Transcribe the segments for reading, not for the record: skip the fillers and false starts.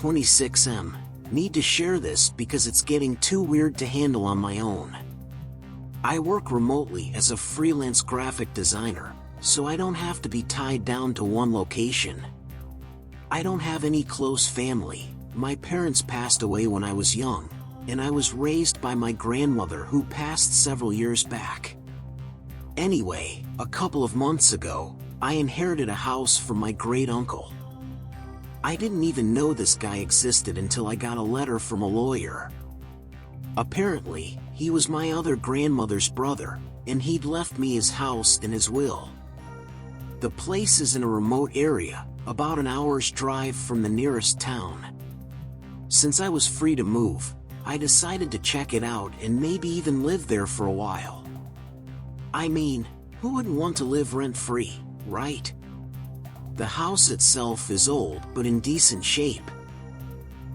26M. Need to share this because it's getting too weird to handle on my own. I work remotely as a freelance graphic designer, so I don't have to be tied down to one location. I don't have any close family. My parents passed away when I was young, and I was raised by my grandmother who passed several years back. Anyway, a couple of months ago, I inherited a house from my great uncle. I didn't even know this guy existed until I got a letter from a lawyer. Apparently, he was my other grandmother's brother, and he'd left me his house and his will. The place is in a remote area, about an hour's drive from the nearest town. Since I was free to move, I decided to check it out and maybe even live there for a while. I mean, who wouldn't want to live rent-free, right? The house itself is old but in decent shape.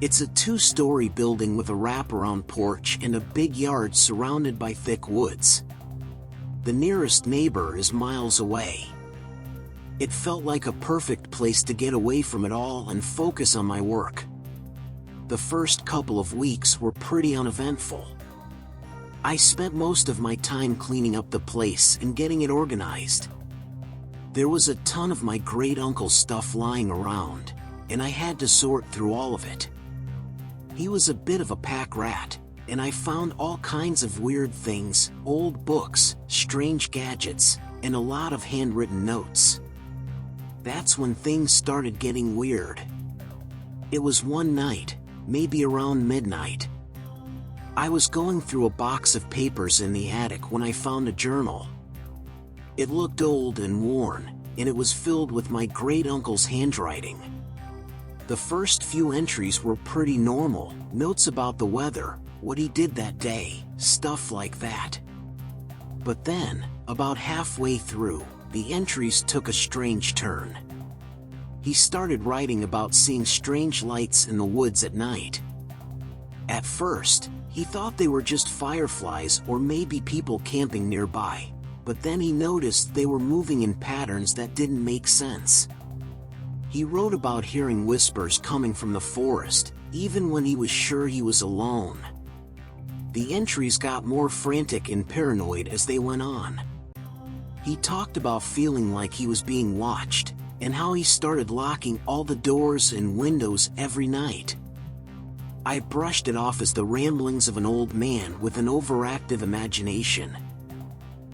It's a 2-story building with a wraparound porch and a big yard surrounded by thick woods. The nearest neighbor is miles away. It felt like a perfect place to get away from it all and focus on my work. The first couple of weeks were pretty uneventful. I spent most of my time cleaning up the place and getting it organized. There was a ton of my great uncle's stuff lying around, and I had to sort through all of it. He was a bit of a pack rat, and I found all kinds of weird things, old books, strange gadgets, and a lot of handwritten notes. That's when things started getting weird. It was one night, maybe around midnight. I was going through a box of papers in the attic when I found a journal. It looked old and worn, and it was filled with my great uncle's handwriting. The first few entries were pretty normal, notes about the weather, what he did that day, stuff like that. But then, about halfway through, the entries took a strange turn. He started writing about seeing strange lights in the woods at night. At first, he thought they were just fireflies or maybe people camping nearby, but then he noticed they were moving in patterns that didn't make sense. He wrote about hearing whispers coming from the forest, even when he was sure he was alone. The entries got more frantic and paranoid as they went on. He talked about feeling like he was being watched, and how he started locking all the doors and windows every night. I brushed it off as the ramblings of an old man with an overactive imagination.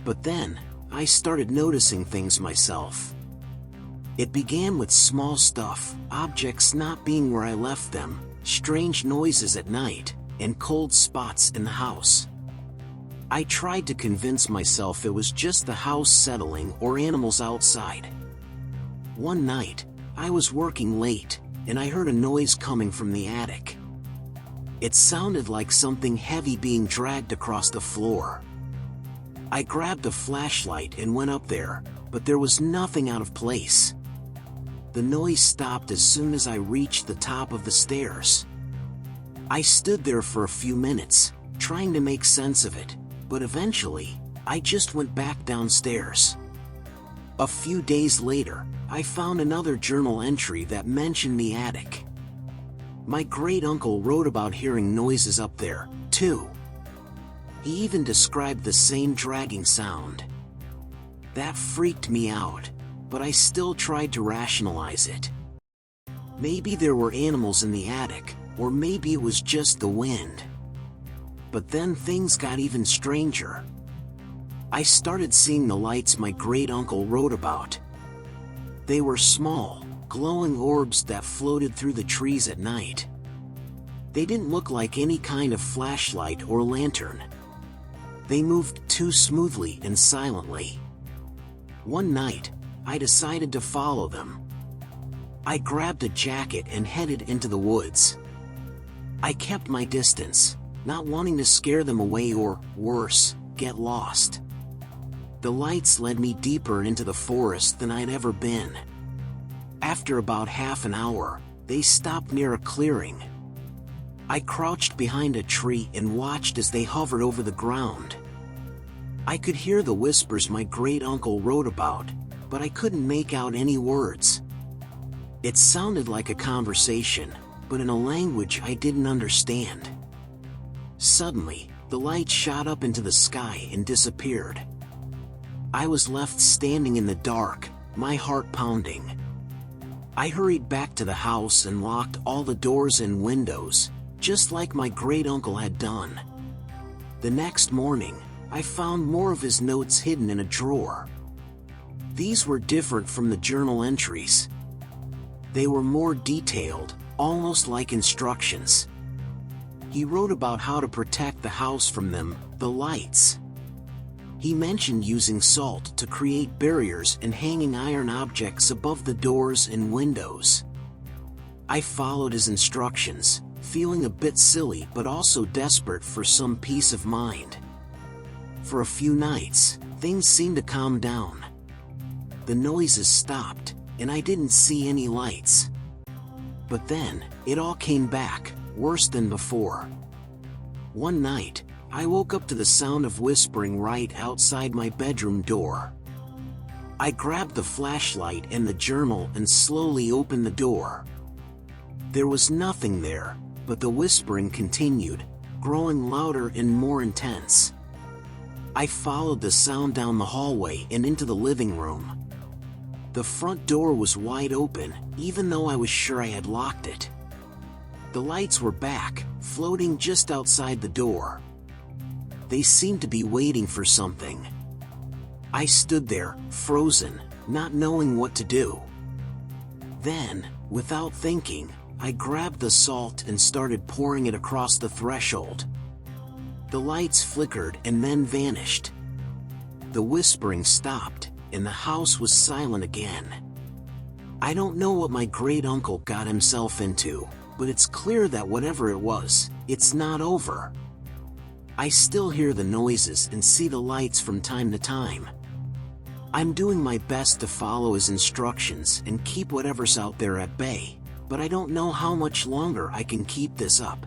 But then, I started noticing things myself. It began with small stuff, objects not being where I left them, strange noises at night, and cold spots in the house. I tried to convince myself it was just the house settling or animals outside. One night, I was working late, and I heard a noise coming from the attic. It sounded like something heavy being dragged across the floor. I grabbed a flashlight and went up there, but there was nothing out of place. The noise stopped as soon as I reached the top of the stairs. I stood there for a few minutes, trying to make sense of it, but eventually, I just went back downstairs. A few days later, I found another journal entry that mentioned the attic. My great uncle wrote about hearing noises up there, too. He even described the same dragging sound. That freaked me out, but I still tried to rationalize it. Maybe there were animals in the attic, or maybe it was just the wind. But then things got even stranger. I started seeing the lights my great uncle wrote about. They were small, glowing orbs that floated through the trees at night. They didn't look like any kind of flashlight or lantern. They moved too smoothly and silently. One night, I decided to follow them. I grabbed a jacket and headed into the woods. I kept my distance, not wanting to scare them away or, worse, get lost. The lights led me deeper into the forest than I'd ever been. After about half an hour, they stopped near a clearing. I crouched behind a tree and watched as they hovered over the ground. I could hear the whispers my great uncle wrote about, but I couldn't make out any words. It sounded like a conversation, but in a language I didn't understand. Suddenly, the light shot up into the sky and disappeared. I was left standing in the dark, my heart pounding. I hurried back to the house and locked all the doors and windows, just like my great-uncle had done. The next morning, I found more of his notes hidden in a drawer. These were different from the journal entries. They were more detailed, almost like instructions. He wrote about how to protect the house from them, the lights. He mentioned using salt to create barriers and hanging iron objects above the doors and windows. I followed his instructions, feeling a bit silly but also desperate for some peace of mind. For a few nights, things seemed to calm down. The noises stopped, and I didn't see any lights. But then, it all came back, worse than before. One night, I woke up to the sound of whispering right outside my bedroom door. I grabbed the flashlight and the journal and slowly opened the door. There was nothing there, but the whispering continued, growing louder and more intense. I followed the sound down the hallway and into the living room. The front door was wide open, even though I was sure I had locked it. The lights were back, floating just outside the door. They seemed to be waiting for something. I stood there, frozen, not knowing what to do. Then, without thinking, I grabbed the salt and started pouring it across the threshold. The lights flickered and then vanished. The whispering stopped, and the house was silent again. I don't know what my great-uncle got himself into, but it's clear that whatever it was, it's not over. I still hear the noises and see the lights from time to time. I'm doing my best to follow his instructions and keep whatever's out there at bay, but I don't know how much longer I can keep this up.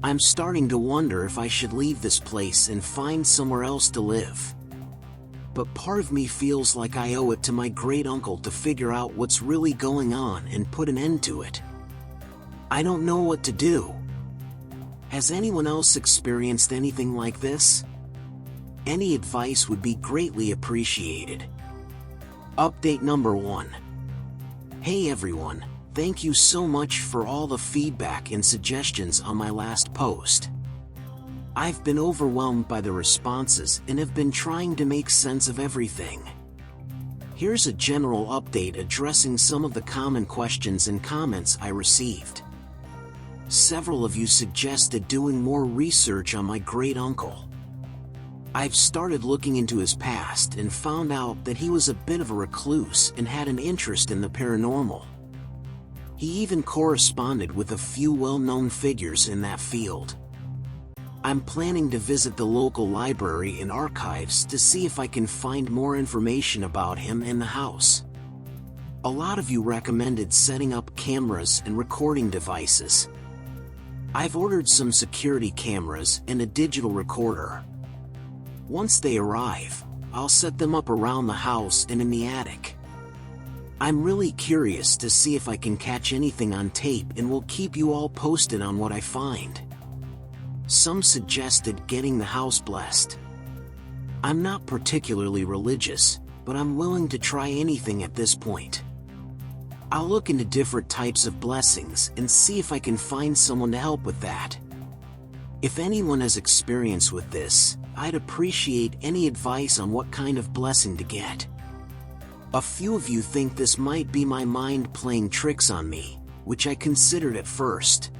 I'm starting to wonder if I should leave this place and find somewhere else to live. But part of me feels like I owe it to my great-uncle to figure out what's really going on and put an end to it. I don't know what to do. Has anyone else experienced anything like this? Any advice would be greatly appreciated. Update number 1. Hey everyone, thank you so much for all the feedback and suggestions on my last post. I've been overwhelmed by the responses and have been trying to make sense of everything. Here's a general update addressing some of the common questions and comments I received. Several of you suggested doing more research on my great-uncle. I've started looking into his past and found out that he was a bit of a recluse and had an interest in the paranormal. He even corresponded with a few well-known figures in that field. I'm planning to visit the local library and archives to see if I can find more information about him and the house. A lot of you recommended setting up cameras and recording devices. I've ordered some security cameras and a digital recorder. Once they arrive, I'll set them up around the house and in the attic. I'm really curious to see if I can catch anything on tape and will keep you all posted on what I find. Some suggested getting the house blessed. I'm not particularly religious, but I'm willing to try anything at this point. I'll look into different types of blessings and see if I can find someone to help with that. If anyone has experience with this, I'd appreciate any advice on what kind of blessing to get. A few of you think this might be my mind playing tricks on me, which I considered at first.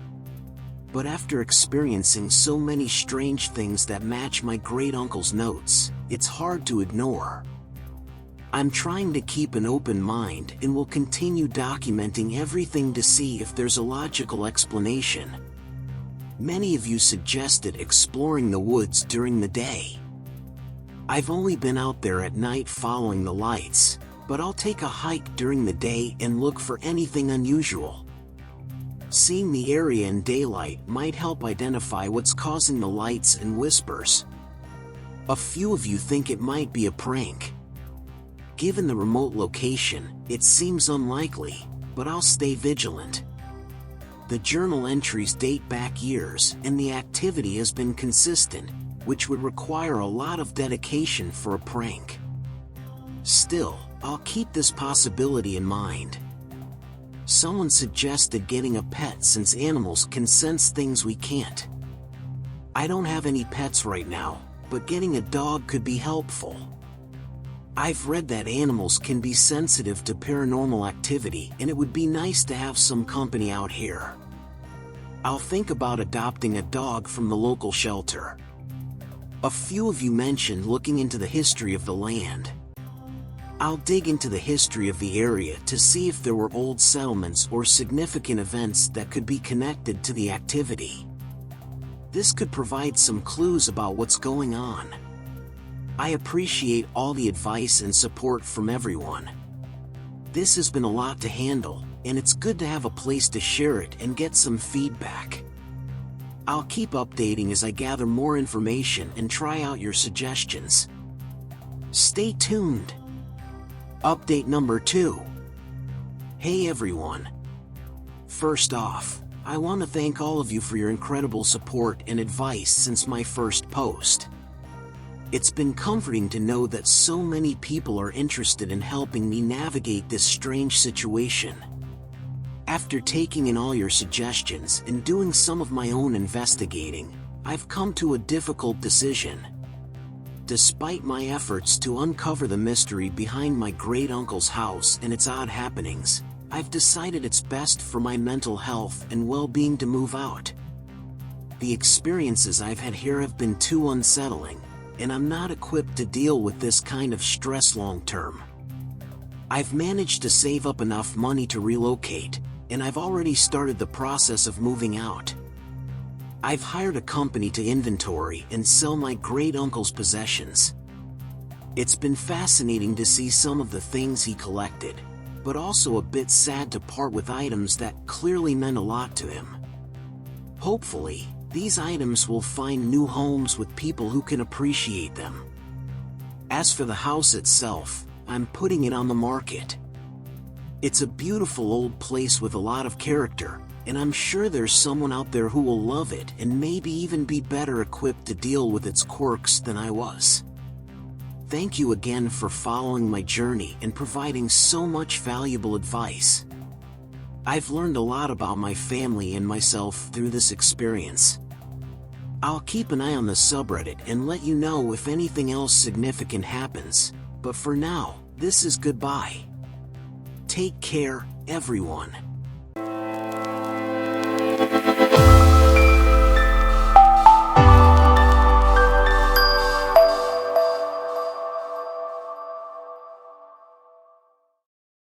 But after experiencing so many strange things that match my great-uncle's notes, it's hard to ignore. I'm trying to keep an open mind and will continue documenting everything to see if there's a logical explanation. Many of you suggested exploring the woods during the day. I've only been out there at night following the lights, but I'll take a hike during the day and look for anything unusual. Seeing the area in daylight might help identify what's causing the lights and whispers. A few of you think it might be a prank. Given the remote location, it seems unlikely, but I'll stay vigilant. The journal entries date back years and the activity has been consistent, which would require a lot of dedication for a prank. Still, I'll keep this possibility in mind. Someone suggested getting a pet since animals can sense things we can't. I don't have any pets right now, but getting a dog could be helpful. I've read that animals can be sensitive to paranormal activity and it would be nice to have some company out here. I'll think about adopting a dog from the local shelter. A few of you mentioned looking into the history of the land. I'll dig into the history of the area to see if there were old settlements or significant events that could be connected to the activity. This could provide some clues about what's going on. I appreciate all the advice and support from everyone. This has been a lot to handle, and it's good to have a place to share it and get some feedback. I'll keep updating as I gather more information and try out your suggestions. Stay tuned. Update number 2. Hey everyone. First off, I want to thank all of you for your incredible support and advice since my first post. It's been comforting to know that so many people are interested in helping me navigate this strange situation. After taking in all your suggestions and doing some of my own investigating, I've come to a difficult decision. Despite my efforts to uncover the mystery behind my great-uncle's house and its odd happenings, I've decided it's best for my mental health and well-being to move out. The experiences I've had here have been too unsettling, and I'm not equipped to deal with this kind of stress long-term. I've managed to save up enough money to relocate, and I've already started the process of moving out. I've hired a company to inventory and sell my great-uncle's possessions. It's been fascinating to see some of the things he collected, but also a bit sad to part with items that clearly meant a lot to him. Hopefully, these items will find new homes with people who can appreciate them. As for the house itself, I'm putting it on the market. It's a beautiful old place with a lot of character, and I'm sure there's someone out there who will love it and maybe even be better equipped to deal with its quirks than I was. Thank you again for following my journey and providing so much valuable advice. I've learned a lot about my family and myself through this experience. I'll keep an eye on the subreddit and let you know if anything else significant happens, but for now, this is goodbye. Take care, everyone.